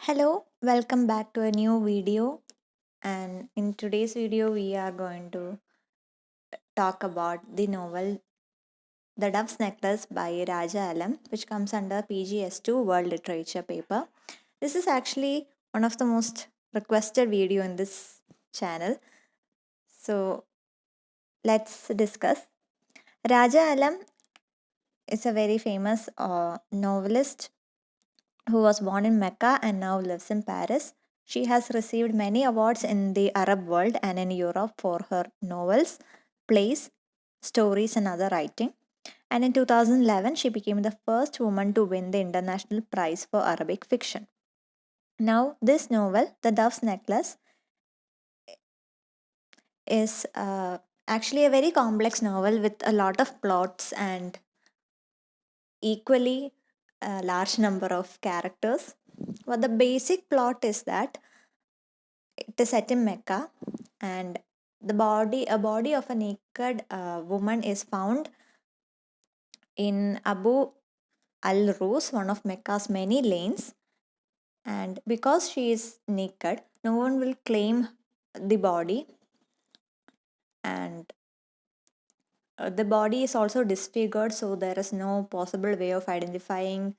Hello, welcome back to a new video. And in today's video, we are going to talk about the novel The Dove's Necklace by Raja Alem, which comes under PGS2 World Literature paper. This is actually one of the most requested video in this channel. So let's discuss. Raja Alem is a very famous novelist who was born in Mecca and now lives in Paris. She has received many awards in the Arab world and in Europe for her novels, plays, stories, and other writing. And in 2011, she became the first woman to win the International Prize for Arabic Fiction. Now, this novel, The Dove's Necklace, is actually a very complex novel with a lot of plots and equally a large number of characters. But the basic plot is that it is set in Mecca, and a body of a naked woman is found in Abu Al Rus, one of Mecca's many lanes. And because she is naked, no one will claim the body, and the body is also disfigured, so there is no possible way of identifying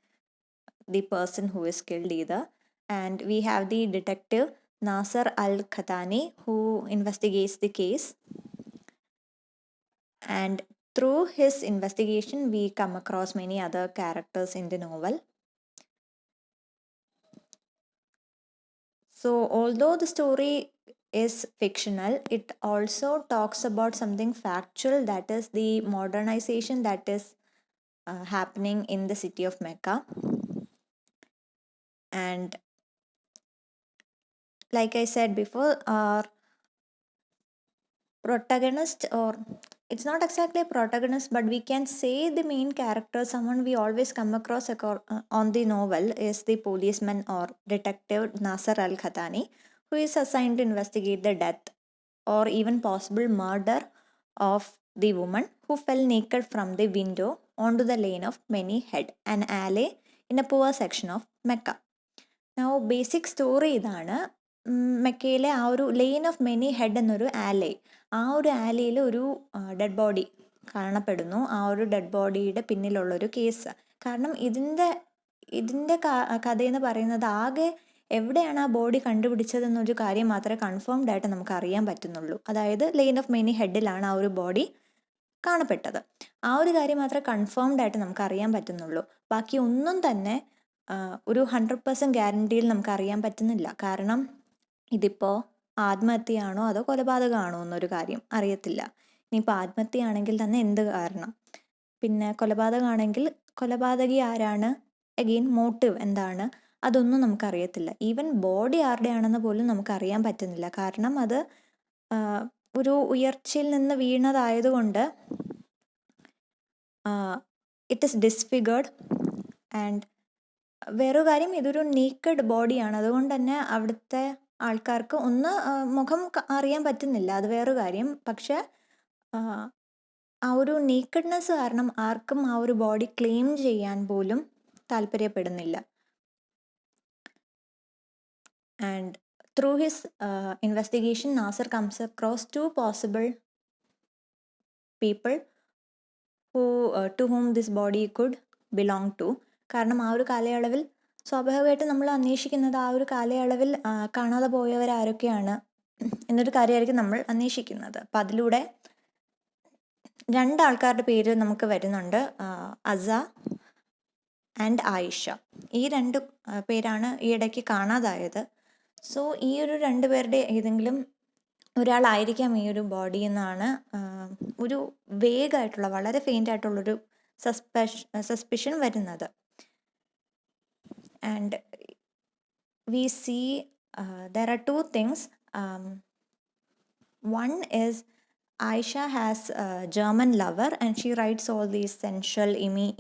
the person who is killed either. And we have the detective Nasser Al Khatani who investigates the case. And through his investigation, we come across many other characters in the novel. So, although the story is fictional, it also talks about something factual, that is the modernization that is happening in the city of Mecca. And like I said before, our protagonist, or it's not exactly a protagonist, but we can say the main character, someone we always come across on the novel, is the policeman or detective Nasser Al Khatani, who is assigned to investigate the death or even possible murder of the woman who fell naked from the window onto the lane of many head, an alley in a poor section of Mecca. Now, basic story ഇതാണ്. മെക്കയിലെ ആ ഒരു line of many head എന്നൊരു ആലേ, ആ ഒരു ആലയിൽ ഒരു dead body കാണപ്പെടുന്നു. ആ ഒരു ഡെഡ് ബോഡിയുടെ പിന്നിലുള്ളൊരു കേസ്. കാരണം ഇതിൻ്റെ കഥയെന്ന് പറയുന്നത് ആകെ എവിടെയാണ് ആ ബോഡി കണ്ടുപിടിച്ചതെന്നൊരു കാര്യം മാത്രമേ കൺഫേംഡ് ആയിട്ട് നമുക്ക് അറിയാൻ പറ്റുന്നുള്ളൂ. അതായത് ലെയിൻ ഓഫ് മെനി ഹെഡിലാണ് ആ ഒരു ബോഡി കാണപ്പെട്ടത്. ആ ഒരു കാര്യം മാത്രമേ കൺഫേംഡ് ആയിട്ട് നമുക്ക് അറിയാൻ പറ്റുന്നുള്ളൂ. ബാക്കി ഒന്നും തന്നെ ഒരു 100% ഗ്യാരണ്ടിയിൽ നമുക്ക് അറിയാൻ പറ്റുന്നില്ല. കാരണം ഇതിപ്പോൾ ആത്മഹത്യയാണോ അതോ കൊലപാതകമാണോ എന്നൊരു കാര്യം അറിയത്തില്ല. ഇനിയിപ്പോൾ ആത്മഹത്യയാണെങ്കിൽ തന്നെ എന്ത് കാരണം, പിന്നെ കൊലപാതകമാണെങ്കിൽ കൊലപാതകി ആരാണ്, അഗെയിൻ മോട്ടീവ് എന്താണ്, അതൊന്നും നമുക്കറിയത്തില്ല. ഈവൻ ബോഡി ആരുടെയാണെന്ന് പോലും നമുക്കറിയാൻ പറ്റുന്നില്ല. കാരണം അത് ഒരു ഉയർച്ചയിൽ നിന്ന് വീണതായതുകൊണ്ട് ഇറ്റ് ഈസ് ഡിസ്ഫിഗേർഡ്. ആൻഡ് വേറൊരു കാര്യം, ഇതൊരു നീക്കഡ് ബോഡിയാണ്. അതുകൊണ്ട് തന്നെ അവിടുത്തെ ആൾക്കാർക്ക് ഒന്ന് മുഖം അറിയാൻ പറ്റുന്നില്ല, അത് വേറൊരു കാര്യം. പക്ഷെ ആ ഒരു നീക്കഡ്നെസ് കാരണം ആർക്കും ആ ഒരു ബോഡി ക്ലെയിം ചെയ്യാൻ പോലും താല്പര്യപ്പെടുന്നില്ല. And through his investigation Nasser comes across 2 possible people to whom this body could belong to. കാരണം ആ ഒരു കാലയളവിൽ സ്വാഭാവികമായിട്ട് നമ്മൾ അന്വേഷിക്കുന്നത് ആ ഒരു കാലയളവിൽ കാണാതെ പോയവരാരൊക്കെയാണ് എന്നൊരു കാര്യമായിരിക്കും നമ്മൾ അന്വേഷിക്കുന്നത്. അപ്പം അതിലൂടെ 2 ആൾക്കാരുടെ പേര് നമുക്ക് വരുന്നുണ്ട്, അസ ആൻഡ് ആയിഷ. ഈ 2 പേരാണ് ഈ ഇടയ്ക്ക് കാണാതായത്. സോ ഈ ഒരു 2 പേരുടെ ഏതെങ്കിലും ഒരാളായിരിക്കാം ഈ ഒരു ബോഡി എന്നാണ് ഒരു വേഗമായിട്ടുള്ള, വളരെ ഫെയിൻ്റ് ആയിട്ടുള്ളൊരു സസ്പിഷൻ വരുന്നത്. And we see there are 2 things. One is Aisha has a German lover and she writes all these sensual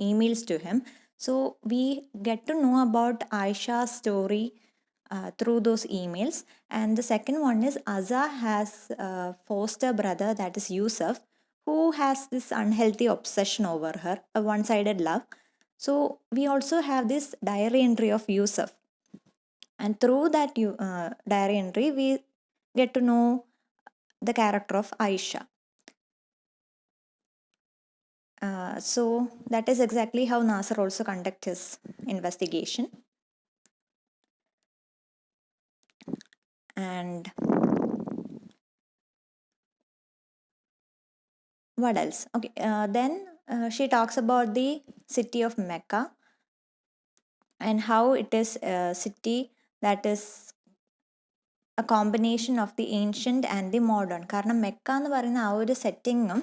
emails to him. So we get to know about Aisha's story through those emails. And the second one is Azza has a foster brother, that is Yousef, who has this unhealthy obsession over her, a one-sided love. So we also have this diary entry of Yousef. And through that diary entry, we get to know the character of Aisha. So that is exactly how Nasser also conduct his investigation. And what else? Okay, then she talks about the city of Mecca and how it is a city that is a combination of the ancient and the modern. കാരണം മെക്ക എന്ന് പറയുന്ന ആ ഒരു സെറ്റിങ്ങും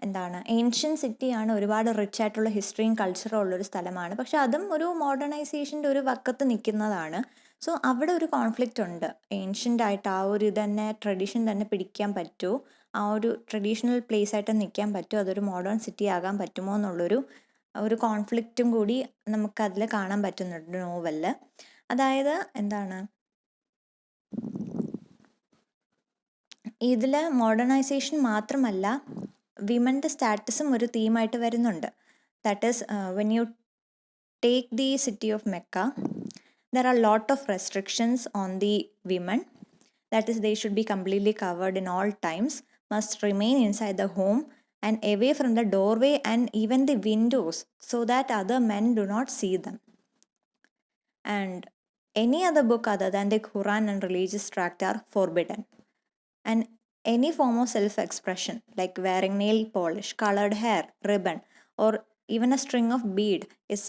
എന്താണ് ancient സിറ്റിയാണ്, ഒരുപാട് rich ആയിട്ടുള്ള ഹിസ്റ്ററിയും കൾച്ചറും ഉള്ളൊരു സ്ഥലമാണ്. പക്ഷെ അതും ഒരു മോഡേണൈസേഷൻ്റെ ഒരു വക്കത്ത് നിൽക്കുന്നതാണ്. സോ അവിടെ ഒരു കോൺഫ്ലിക്റ്റ് ഉണ്ട്. ഏൻഷ്യൻ്റ് ആയിട്ട് ആ ഒരു ഇത് തന്നെ ട്രഡീഷൻ തന്നെ പിടിക്കാൻ പറ്റുമോ, ആ ഒരു ട്രഡീഷണൽ പ്ലേസ് ആയിട്ട് നിൽക്കാൻ പറ്റുമോ, അതൊരു മോഡേൺ സിറ്റി ആകാൻ പറ്റുമോ എന്നുള്ളൊരു ഒരു കോൺഫ്ലിക്റ്റും കൂടി നമുക്കതിൽ കാണാൻ പറ്റുന്നുണ്ട് നോവലിൽ. അതായത് എന്താണ് ഇതിൽ മോഡേണൈസേഷൻ മാത്രമല്ല, വിമൻ്റെ സ്റ്റാറ്റസും ഒരു തീമായിട്ട് വരുന്നുണ്ട്. That is when you take the city of Mecca, there are a lot of restrictions on the women. That is, they should be completely covered in all times, must remain inside the home and away from the doorway and even the windows, so that other men do not see them. And any other book other than the Quran and religious tract are forbidden. And any form of self-expression like wearing nail polish, colored hair, ribbon, or even a string of bead is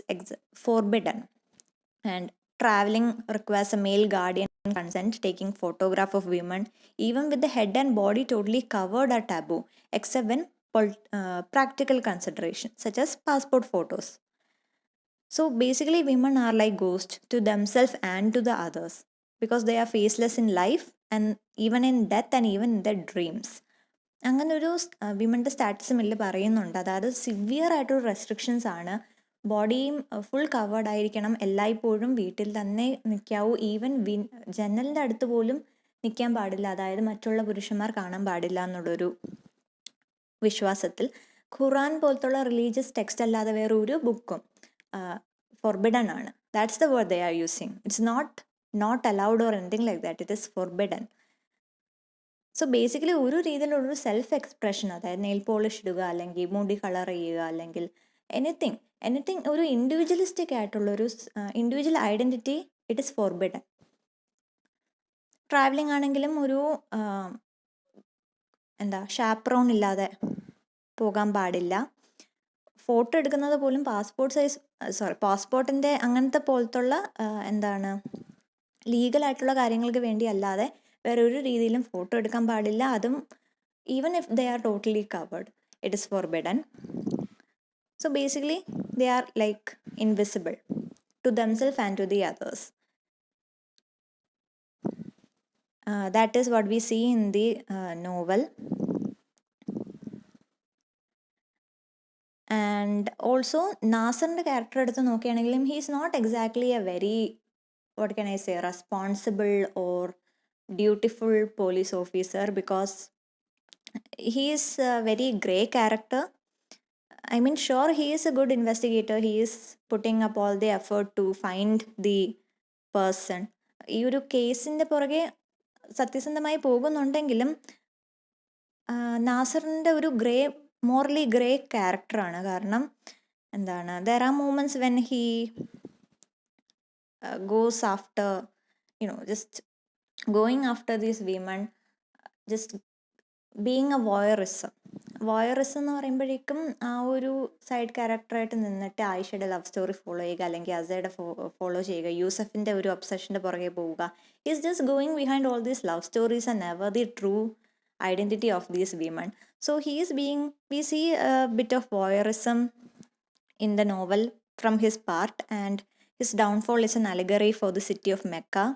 forbidden. And traveling requires a male guardian consent. Taking photograph of women even with the head and body totally covered are taboo, except when practical considerations such as passport photos. So basically women are like ghosts to themselves and to the others, because they are faceless in life and even in death and even in their dreams. അങ്ങനെ ഒരു വിമൻ്റെ status mill പറയുന്നുണ്ട്. അതായത് severe ആയിട്ടൊരു restrictions ആണ്. ബോഡിയും full covered ആയിരിക്കണം, എല്ലായ്പ്പോഴും വീട്ടിൽ തന്നെ നിൽക്കാവൂ, ഈവൻ ജനലിൻ്റെ അടുത്ത് പോലും നിൽക്കാൻ പാടില്ല, അതായത് മറ്റുള്ള പുരുഷന്മാർ കാണാൻ പാടില്ല എന്നുള്ളൊരു വിശ്വാസത്തിൽ ഖുറാൻ പോലത്തുള്ള റിലീജിയസ് ടെക്സ്റ്റ് അല്ലാതെ വേറെ ഒരു ബുക്കും ഫോർബിഡൻ ആണ്. That's the word they are using. It's not allowed or anything like that, it is forbidden. So basically ഒരു രീതിയിലുള്ളൊരു സെൽഫ് എക്സ്പ്രഷൻ, അതായത് നെയിൽ പോളിഷ് ഇടുക, അല്ലെങ്കിൽ മുടി കളർ ചെയ്യുക, അല്ലെങ്കിൽ എനിത്തിങ് ഒരു ഇൻഡിവിജ്വലിസ്റ്റിക് ആയിട്ടുള്ളൊരു individual identity, it is forbidden. Travelling ആണെങ്കിലും ഒരു ഷാപ്രോൺ ഇല്ലാതെ പോകാൻ പാടില്ല. ഫോട്ടോ എടുക്കുന്നത് പോലും പാസ്പോർട്ടിൻ്റെ അങ്ങനത്തെ പോലത്തുള്ള ലീഗലായിട്ടുള്ള കാര്യങ്ങൾക്ക് വേണ്ടി അല്ലാതെ വേറെ ഒരു രീതിയിലും ഫോട്ടോ എടുക്കാൻ പാടില്ല. അതും even if they are totally covered, it is forbidden. So basically they are like invisible to themselves and to the others. That is what we see in the novel. And also നാസറിൻ്റെ character എടുത്ത് നോക്കുകയാണെങ്കിലും he is not exactly a very what can I say, responsible or dutiful police officer, because he is a very grey character. I mean, sure, he is a good investigator. He is putting up all the effort to find the person. ഈ ഒരു കേസിൻ്റെ പുറകെ സത്യസന്ധമായി പോകുന്നുണ്ടെങ്കിലും നാസറിൻ്റെ ഒരു morally grey ക്യാരക്ടറാണ്. കാരണം there are moments when he goes after, just going after these women, just being a voyeurism എന്ന് പറയുമ്പോഴേക്കും ആ ഒരു സൈഡ് ക്യാരക്ടറായിട്ട് നിന്നിട്ട് ആയിഷയുടെ ലവ് സ്റ്റോറി ഫോളോ ചെയ്യുക, അല്ലെങ്കിൽ അസയുടെ ഫോളോ ചെയ്യുക, യൂസഫിൻ്റെ ഒരു ഒബ്സഷൻ്റെ പുറകെ പോവുക. Is just going behind all these love stories and never the true identity of these women. So we see a bit of voyeurism in the novel from his part, and his downfall is an allegory for the city of Mecca,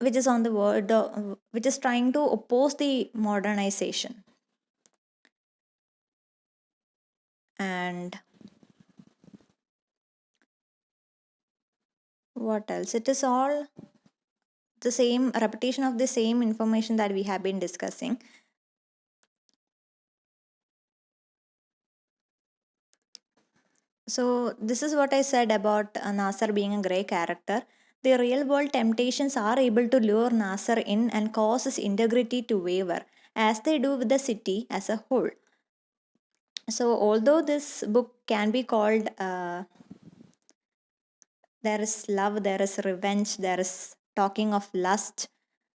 which is on the word which is trying to oppose the modernization. And what else? It is all the same repetition of the same information that we have been discussing. So this is what I said about Nasser being a grey character. The real world temptations are able to lure Nasser in and cause his integrity to waver, as they do with the city as a whole. So, although this book can be called there is love, there is revenge, there is talking of lust,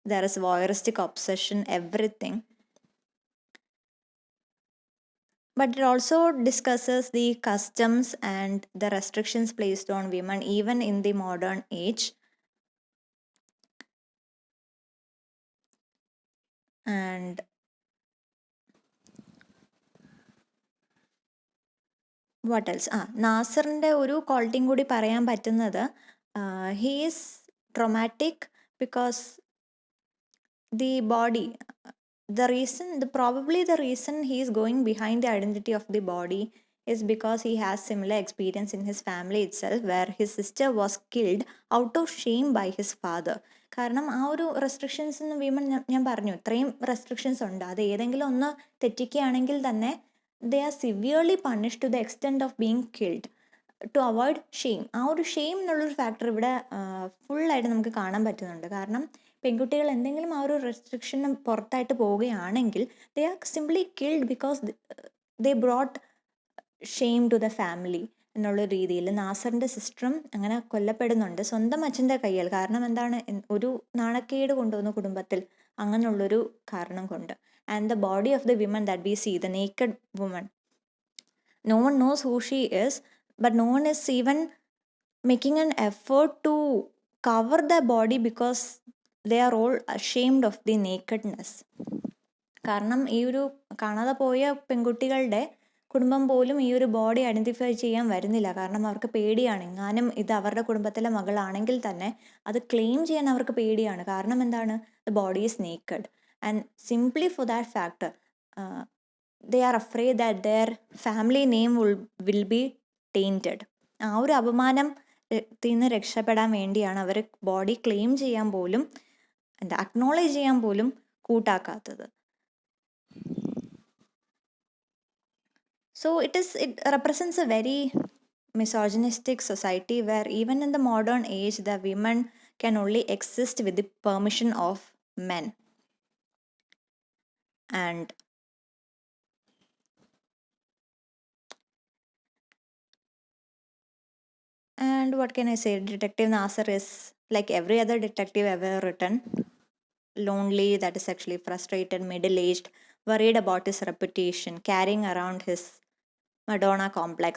there is voyeuristic obsession, everything. But it also discusses the customs and the restrictions placed on women even in the modern age. And what else? നാസറിൻ്റെ ഒരു ക്വാളിറ്റിയും കൂടി പറയാൻ പറ്റുന്നത് he is traumatic because the body, probably the reason he is going behind the identity of the body is because he has similar experience in his family itself, where his sister was killed out of shame by his father. കാരണം ആ ഒരു restrictions women ഞാൻ പറഞ്ഞു ഇത്രയും restrictions ഉണ്ട്, അത് ഏതെങ്കിലും ഒന്ന് തെറ്റിക്കുകയാണെങ്കിൽ തന്നെ they are severely punish to the extent of being killed to avoid shame. ആ ഒരു ഷെയിം എന്നുള്ളൊരു ഫാക്ടർ ഇവിടെ ഫുള്ളായിട്ട് നമുക്ക് കാണാൻ പറ്റുന്നുണ്ട്. കാരണം പെൺകുട്ടികൾ എന്തെങ്കിലും ആ ഒരു റെസ്ട്രിക്ഷന് പുറത്തായിട്ട് പോവുകയാണെങ്കിൽ they are simply killed because they brought shame to the family എന്നുള്ള രീതിയിൽ നാസറിൻ്റെ സിസ്റ്ററും അങ്ങനെ കൊല്ലപ്പെടുന്നുണ്ട് സ്വന്തം അച്ഛൻ്റെ കയ്യിൽ. കാരണം എന്താണ്, ഒരു നാണക്കേട് കൊണ്ടുവന്നു കുടുംബത്തിൽ അങ്ങനെയുള്ളൊരു കാരണം കൊണ്ട്. And the body of the women that we see, the naked woman, no one knows who she is, but no one is even making an effort to cover the body because they are all ashamed of the nakedness. കാരണം ഈ ഒരു കാണാതെ പോയ പെൺകുട്ടികളുടെ കുടുംബം പോലും ഈ ഒരു ബോഡി ഐഡൻറ്റിഫൈ ചെയ്യാൻ വരുന്നില്ല. കാരണം അവർക്ക് പേടിയാണ്. എങ്ങാനും ഇത് അവരുടെ കുടുംബത്തിലെ മകളാണെങ്കിൽ തന്നെ അത് ക്ലെയിം ചെയ്യാൻ അവർക്ക് പേടിയാണ്. കാരണം എന്താണ്, the body is naked. And simply for that factor they are afraid that their family name will be tainted. ആ ഒരു അപമാനം നിന്ന് രക്ഷപ്പെടാൻ വേണ്ടിയാണ് അവർ ബോഡി ക്ലെയിം ചെയ്യാൻ പോലും അക്നോളേജ് ചെയ്യാൻ പോലും കൂട്ടാക്കാത്തത്. So it represents a very misogynistic society where even in the modern age the women can only exist with the permission of men. And what can I say? Detective Nasser is like every other detective ever written. Lonely, that is sexually frustrated, middle-aged, worried about his reputation, carrying around his Madonna complex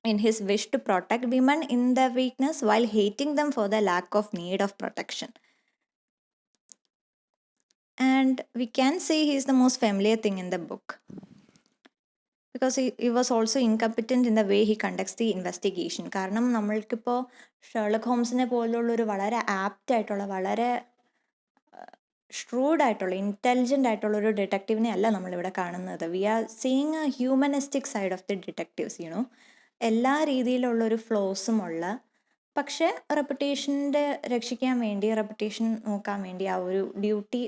in his wish to protect women in their weakness while hating them for their lack of need of protection. And we can say he is the most familiar thing in the book because he was also incompetent in the way he conducts the investigation. കാരണം നമ്മൾക്കിപ്പോൾ Sherlock ഹോംസിനെ പോലുള്ളൊരു വളരെ apt ആയിട്ടുള്ള, വളരെ shrewd ആയിട്ടുള്ള, intelligent ആയിട്ടുള്ള ഒരു ഡിറ്റക്റ്റീവിനെ അല്ല നമ്മളിവിടെ കാണുന്നത്. We are seeing a humanistic side of the detectives, you know. എല്ലാ രീതിയിലുള്ളൊരു ഫ്ലോസും ഉള്ള, പക്ഷേ റെപ്പുറ്റേഷൻ്റെ രക്ഷിക്കാൻ വേണ്ടി, റെപ്പുറ്റേഷൻ നോക്കാൻ വേണ്ടി, ആ ഒരു ഡ്യൂട്ടി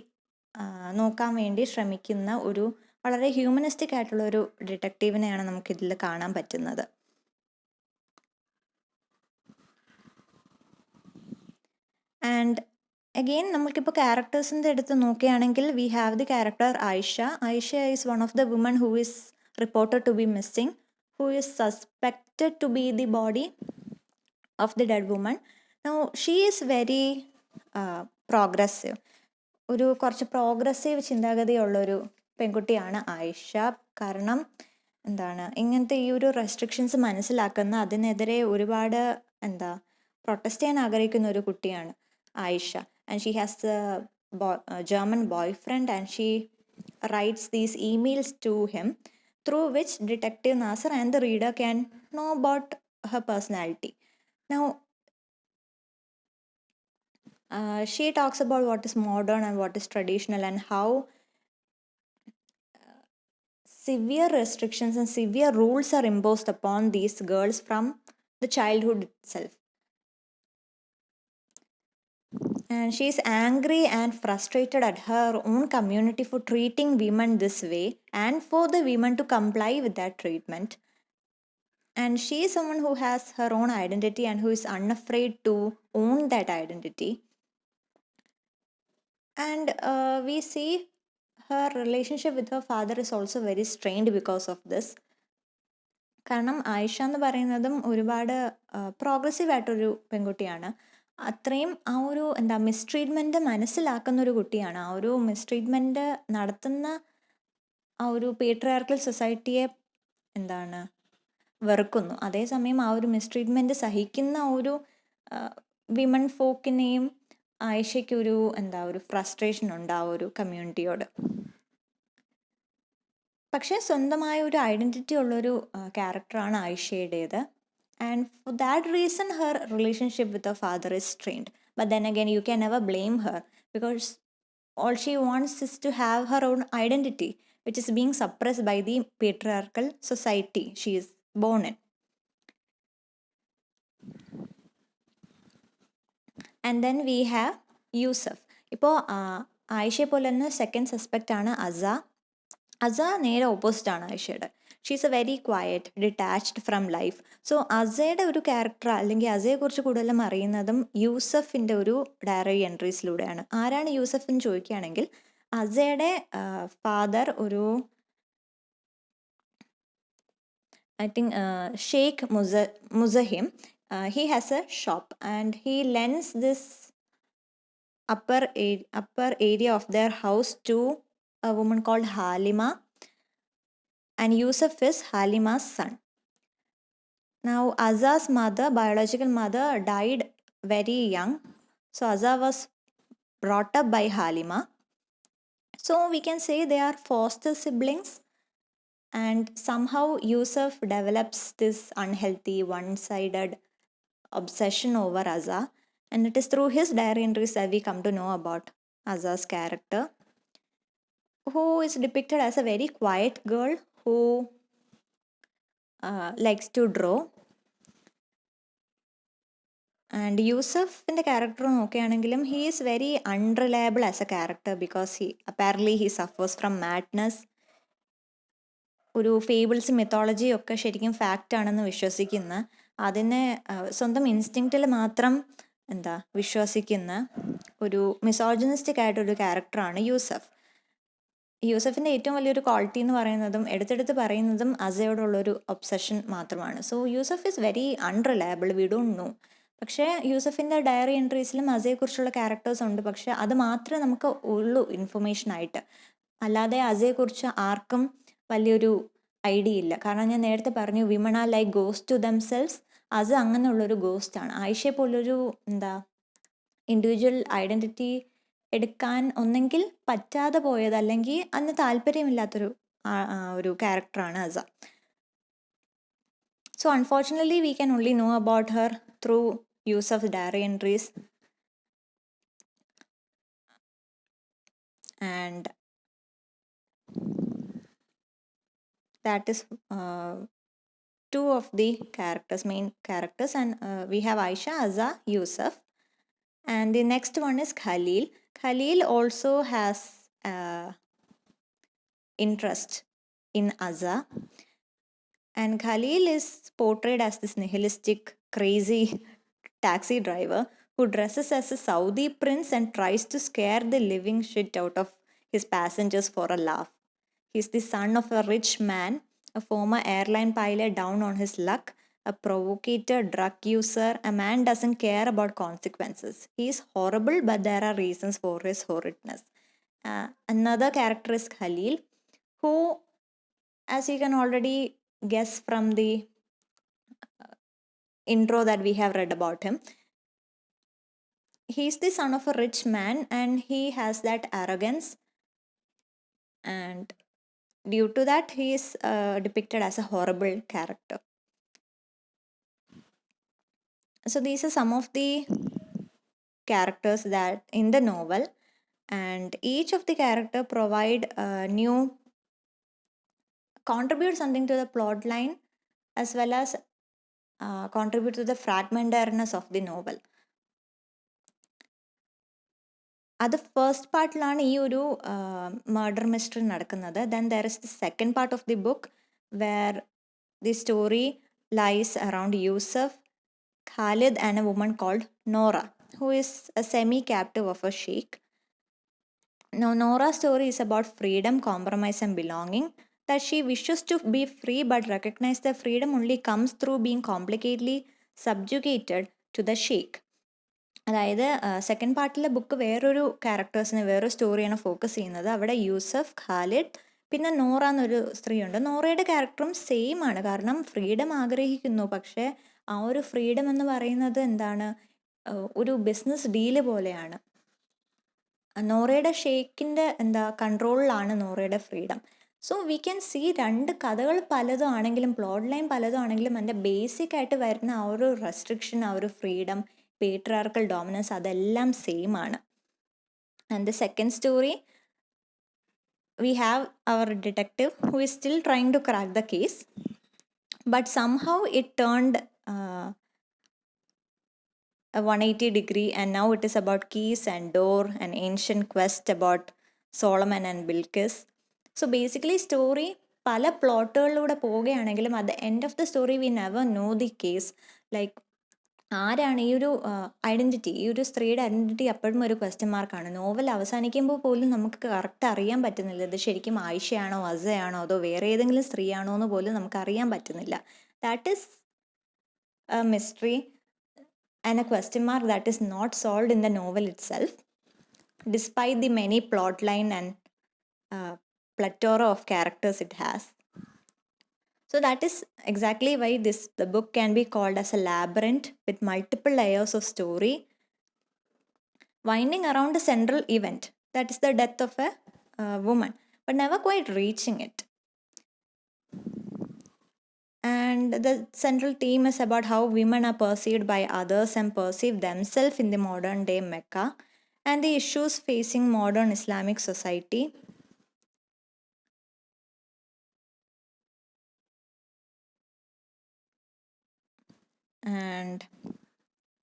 നോക്കാൻ വേണ്ടി ശ്രമിക്കുന്ന ഒരു വളരെ ഹ്യൂമനിസ്റ്റിക് ആയിട്ടുള്ള ഒരു ഡിറ്റക്റ്റീവിനെയാണ് നമുക്കിതിൽ കാണാൻ പറ്റുന്നത്. ആൻഡ് അഗെയിൻ നമ്മൾക്കിപ്പോൾ ക്യാരക്ടേഴ്സിൻ്റെ അടുത്ത് നോക്കുകയാണെങ്കിൽ we have the character Aisha. Aisha is one of the woman who is reported to be missing, who is suspected to be the body of the dead woman. Now she is very progressive. ഒരു കുറച്ച് progressive ചിന്താഗതിയുള്ളൊരു പെൺകുട്ടിയാണ് ആയിഷ. കാരണം എന്താണ്, ഇങ്ങനത്തെ ഈ ഒരു restrictions മനസ്സിലാക്കുന്ന, അതിനെതിരെ ഒരുപാട് പ്രൊട്ടസ്റ്റ് ചെയ്യാൻ ആഗ്രഹിക്കുന്ന ഒരു കുട്ടിയാണ് Aisha. And she has a German boy friend and she writes these emails to him, through which Detective Nasser and the reader can know about her personality. Now, she talks about what is modern and what is traditional and how severe restrictions and severe rules are imposed upon these girls from the childhood itself. And she is angry and frustrated at her own community for treating women this way and for the women to comply with that treatment. And she is someone who has her own identity and who is unafraid to own that identity. And we see her relationship with her father is also very strained because of this. കാരണം ആയിഷ എന്ന് പറയുന്നതും ഒരുപാട് progressive ആയിട്ടൊരു പെൺകുട്ടിയാണ്. അത്രയും ആ ഒരു എന്താ മിസ്ട്രീറ്റ്മെൻറ്റ് മനസ്സിലാക്കുന്ന ഒരു കുട്ടിയാണ്. ആ ഒരു മിസ്ട്രീറ്റ്മെൻറ്റ് നടത്തുന്ന ആ ഒരു പേട്രിയാർക്കൽ സൊസൈറ്റിയെ എന്താണ് വെറുക്കുന്നു. അതേസമയം ആ ഒരു മിസ്ട്രീറ്റ്മെൻറ്റ് സഹിക്കുന്ന ഒരു വിമൺ ഫോക്കിനെയും ആയിഷയ്ക്കൊരു എന്താ ഒരു ഫ്രസ്ട്രേഷൻ ഉണ്ട് ആ ഒരു കമ്മ്യൂണിറ്റിയോട്. പക്ഷേ സ്വന്തമായ ഒരു ഐഡൻറ്റിറ്റി ഉള്ളൊരു ക്യാരക്ടറാണ് ആയിഷയുടേത്. And for that reason her relationship with her father is strained. But then again you can never blame her because all she wants is to have her own identity, which is being suppressed by the patriarchal society she is born in. And then we have Yousef. ഇപ്പോൾ ആയിഷയെ പോലെ തന്നെ second suspect ആണ് അസ. അസ നേരെ opposite ആണ് ആയിഷയുടെ. She is a very quiet, detached from life. So അസയുടെ ഒരു ക്യാരക്ടർ അല്ലെങ്കിൽ അസയെക്കുറിച്ച് കൂടുതലും അറിയുന്നതും യൂസഫിൻ്റെ ഒരു ഡയറി എൻട്രീസിലൂടെയാണ്. ആരാണ് യൂസഫ് എന്ന് ചോദിക്കുകയാണെങ്കിൽ അസയുടെ ഫാദർ ഒരു I think Sheikh Muzahim, he has a shop and he lends this upper area of their house to a woman called Halima, and Yousef is Halima's son. Now Aza's mother, biological mother, died very young, so Aza was brought up by Halima. So we can say they are foster siblings. And somehow Yousef develops this unhealthy, one-sided obsession over Aza, and it is through his diary entries that we come to know about Aza's character, who is depicted as a very quiet girl who likes to draw. And യൂസഫിൻ്റെ character നോക്കുകയാണെങ്കിലും he is very unreliable as a character because he suffers from madness. ഒരു fables mythology ഒക്കെ ശരിക്കും fact ആണെന്ന് വിശ്വസിക്കുന്ന, അതിനെ സ്വന്തം ഇൻസ്റ്റിങ്ക്റ്റിൽ മാത്രം വിശ്വസിക്കുന്ന ഒരു മിസോജിനിസ്റ്റിക് ആയിട്ടൊരു ക്യാരക്ടറാണ് യൂസഫ്. യൂസഫിൻ്റെ ഏറ്റവും വലിയൊരു ക്വാളിറ്റി എന്ന് പറയുന്നതും എടുത്തെടുത്ത് പറയുന്നതും അസയോടുള്ളൊരു ഒബ്സഷൻ മാത്രമാണ്. So Yousef is very unreliable, we don't know. പക്ഷേ യൂസഫിൻ്റെ ഡയറി എൻട്രീസിലും അസയെക്കുറിച്ചുള്ള ക്യാരക്ടേഴ്സ് ഉണ്ട്, പക്ഷേ അത് മാത്രമേ നമുക്ക് ഉള്ളൂ ഇൻഫർമേഷനായിട്ട്. അല്ലാതെ അസയെക്കുറിച്ച് ആർക്കും വലിയൊരു ഐഡിയ ഇല്ല. കാരണം ഞാൻ നേരത്തെ പറഞ്ഞു women are like ghost to themselves. Asa അങ്ങനെയുള്ളൊരു ഗോസ്റ്റാണ്. ആയിഷയെ പോലൊരു ഇൻഡിവിജ്വൽ ഐഡൻറ്റിറ്റി എടുക്കാൻ ഒന്നെങ്കിൽ പറ്റാതെ പോയത് അല്ലെങ്കിൽ അതിന് താല്പര്യമില്ലാത്തൊരു ഒരു ക്യാരക്ടറാണ് Asa. So unfortunately we can only know about her through Yusuf diary entries. And that is two of the main characters, and we have Aisha, Aza, Yousef, and the next one is Khalil. Khalil also has interest in Aza, and Khalil is portrayed as this nihilistic, crazy taxi driver who dresses as a Saudi prince and tries to scare the living shit out of his passengers for a laugh. He's the son of a rich man, a former airline pilot down on his luck, a provocateur, drug user. A man doesn't care about consequences. He's horrible, but there are reasons for his horridness. Another character is Khalil, who, as you can already guess from the intro that we have read about him, he's the son of a rich man and he has that arrogance, and due to that he is depicted as a horrible character. So these are some of the characters that in the novel, and each of the character contribute something to the plot line as well as contribute to the fragmentariness of the novel. അത് first പാർട്ടിലാണ് ഈ ഒരു murder mystery നടക്കുന്നത്. Then there is the second part of the book where the story lies around Yousef, Khalid, and a woman called Nora, who is a semi captive of a sheikh. Now, Nora's story is about freedom, compromise, and belonging. That she wishes to be free but recognize that freedom only comes through being complicatedly subjugated to the sheikh. അതായത് second പാർട്ടിലെ book വേറൊരു ക്യാരക്ടേഴ്സിന് വേറൊരു സ്റ്റോറിയാണ് focus ചെയ്യുന്നത്. അവിടെ യൂസഫ്, ഖാലിദ്, പിന്നെ നോറ എന്നൊരു സ്ത്രീയുണ്ട്. നോറയുടെ ക്യാരക്ടറും same ആണ്. കാരണം ഫ്രീഡം ആഗ്രഹിക്കുന്നു, പക്ഷേ ആ ഒരു ഫ്രീഡം എന്ന് പറയുന്നത് എന്താണ്, ഒരു ബിസിനസ് ഡീല് പോലെയാണ്. നോറയുടെ ഷെയ്ക്കിൻ്റെ കൺട്രോളിലാണ് നോറയുടെ freedom. So we can see രണ്ട് കഥകൾ പലതും ആണെങ്കിലും പ്ലോട്ട് ലൈൻ പലതും ആണെങ്കിലും അതിൻ്റെ ബേസിക് ആയിട്ട് വരുന്ന ആ ഒരു റെസ്ട്രിക്ഷൻ, ആ ഒരു ഫ്രീഡം, പേട്രിയാർക്കൽ ഡോമിനൻസ്, അതെല്ലാം സെയിം ആണ്. And the second story we have our detective who is still trying to crack the case, but somehow it turned a 180-degree, and now it is about keys and door, an ancient quest about Solomon and Bilqis. So basically story പല പ്ലോട്ടുകളിലൂടെ പോവുകയാണെങ്കിലും at the end of the story we never know the case. Like ആരാണ് ഈ ഒരു identity, ഈ ഒരു സ്ത്രീയുടെ identity അപ്പോഴും ഒരു question മാർക്കാണ്. നോവൽ അവസാനിക്കുമ്പോൾ പോലും നമുക്ക് കറക്റ്റ് അറിയാൻ പറ്റുന്നില്ല ഇത് ശരിക്കും ആയിഷയാണോ അസയാണോ അതോ വേറെ ഏതെങ്കിലും സ്ത്രീയാണോ എന്ന് പോലും നമുക്ക് അറിയാൻ പറ്റുന്നില്ല. That is A mystery and a question mark that is not solved in the novel itself, despite the many plotline and plethora of characters it has. So that is exactly why the book can be called as a labyrinth with multiple layers of story, winding around a central event, that is the death of a woman, but never quite reaching it. And the central theme is about how women are perceived by others and perceive themselves in the modern day Mecca, and the issues facing modern Islamic society. And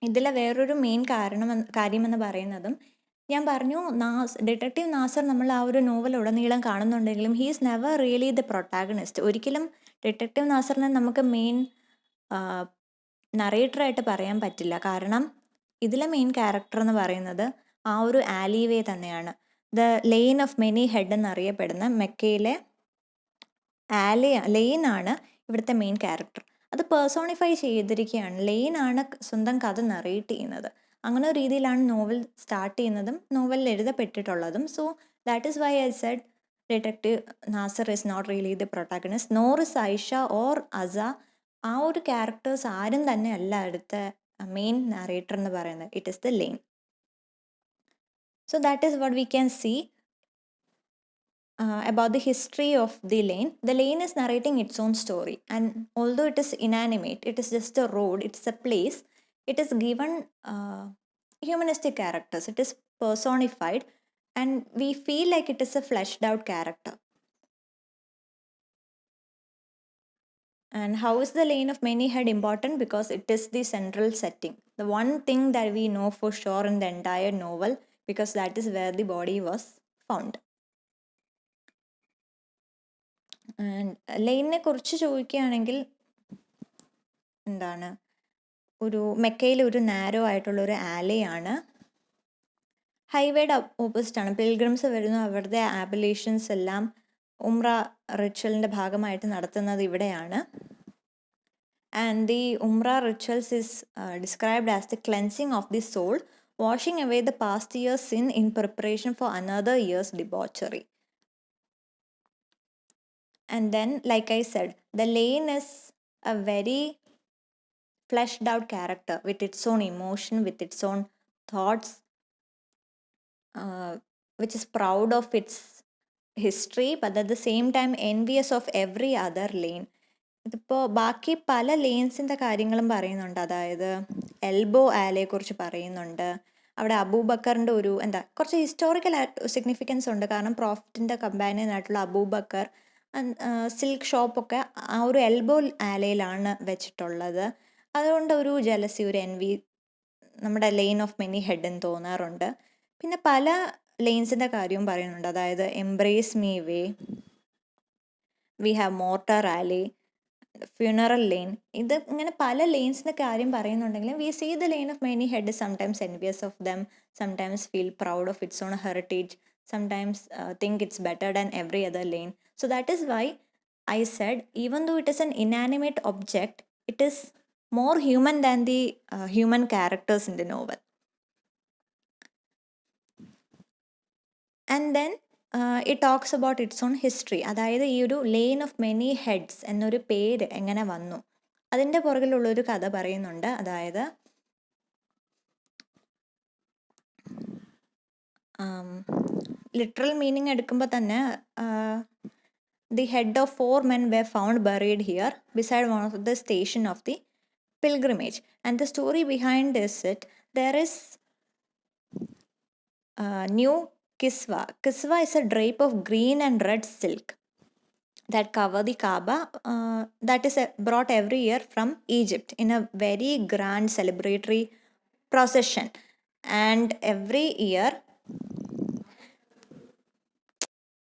ഇതിലെ വേറൊരു main കാര്യമെന്ന് പറയുന്നതും ഞാൻ പറഞ്ഞു, detective Nasar നമ്മൾ ആ ഒരു novel ഉടനീളം കാണുന്നുണ്ടെങ്കിലും he is never really the protagonist. ഒരിക്കലും ഡിറ്റക്റ്റീവ് നാസറിനെ നമുക്ക് മെയിൻ നറേറ്ററായിട്ട് പറയാൻ പറ്റില്ല. കാരണം ഇതിലെ മെയിൻ ക്യാരക്ടർ എന്ന് പറയുന്നത് ആ ഒരു ആലിവേ തന്നെയാണ്. The lane of many head എന്നറിയപ്പെടുന്ന മെക്കയിലെ ലെയിനാണ് ഇവിടുത്തെ മെയിൻ ക്യാരക്ടർ. അത് പേഴ്സോണിഫൈ ചെയ്തിരിക്കുകയാണ്. ലെയിനാണ് സ്വന്തം കഥ നറേറ്റ് ചെയ്യുന്നത്. അങ്ങനെ ഒരു രീതിയിലാണ് നോവൽ സ്റ്റാർട്ട് ചെയ്യുന്നതും നോവലിൽ എഴുതപ്പെട്ടിട്ടുള്ളതും. So that is why I said detective Nasser is not really the protagonist, nor is Aisha or Asa. ആ ഒരു ക്യാരക്ടേഴ്സ് ആരും തന്നെ അല്ല അടുത്ത മെയിൻ നറേറ്റർ എന്ന് പറയുന്നത്. It is the lane. So that is what we can see about the history of the lane. The lane is narrating its own story, and although it is inanimate, it is just a road, it's a place, it is given humanistic characters, it is personified, and we feel like it is a fleshed out character. And how is the lane of many head important? Because it is the central setting, the one thing that we know for sure in the entire novel, because that is where the body was found. ലെയിനെ കുറിച്ച് ചോദിക്കുകയാണെങ്കിൽ എന്താണ്, ഒരു മെക്കയിൽ ഒരു narrow ആയിട്ടുള്ള ഒരു ആലയാണ്. ഹൈവേയുടെ ഓപ്പോസിറ്റാണ്. Pilgrims വരുന്നു, അവരുടെ ആബിലേഷൻസ് എല്ലാം ഉംറ റിച്വലിൻ്റെ ഭാഗമായിട്ട് നടത്തുന്നത് ഇവിടെയാണ്. And the Umrah rituals is described as the cleansing of the soul, washing away the past years sin in preparation for another years debauchery. And then, like I said, the lane is a very fleshed out character with its own emotion, with its own thoughts, which is proud of its history, but at the same time envious of every other lane. ഇതിപ്പോൾ ബാക്കി പല ലെയിൻസിൻ്റെ കാര്യങ്ങളും പറയുന്നുണ്ട്. അതായത് elbow ആലയെക്കുറിച്ച് പറയുന്നുണ്ട്. അവിടെ അബൂബക്കറിൻ്റെ ഒരു കുറച്ച് ഹിസ്റ്റോറിക്കൽ സിഗ്നിഫിക്കൻസ് ഉണ്ട്. കാരണം പ്രോഫിറ്റിൻ്റെ കമ്പാനിയൻ ആയിട്ടുള്ള അബൂബക്കർ സിൽക്ക് ഷോപ്പൊക്കെ ആ ഒരു എൽബോ ആലയിലാണ് വെച്ചിട്ടുള്ളത്. അതുകൊണ്ട് ഒരു ജലസി, ഒരു എൻവി നമ്മുടെ ലെയിൻ ഓഫ് മെനി ഹെഡ് എന്ന് തോന്നാറുണ്ട്. പിന്നെ പല ലെയിൻസിൻ്റെ കാര്യവും പറയുന്നുണ്ട്. അതായത് embrace me way, we have mortar alley, funeral lane. ഇത് ഇങ്ങനെ പല ലെയിൻസിൻ്റെ കാര്യം പറയുന്നുണ്ടെങ്കിലും we see the lane of many head sometimes envious of them, sometimes feel proud of its own heritage, sometimes think it's better than every other lane. So that is why I said, even though it is an inanimate object, it is more human than the human characters in the novel. And then it talks about it's on history. അതായത് ഈ ഒരു line of many heads എന്നൊരു പേര് എങ്ങനെ വന്നു, അതിൻ്റെ പുറകിലുള്ളൊരു കഥ പറയുന്നുണ്ട്. അതായത് ലിറ്ററൽ മീനിങ് എടുക്കുമ്പോൾ തന്നെ the head of 4 men were found buried here beside one of the station of the pilgrimage. And the story behind is it, there is new kiswa. Kiswa is a drape of green and red silk that cover the Kaaba, that is brought every year from Egypt in a very grand celebratory procession. And every year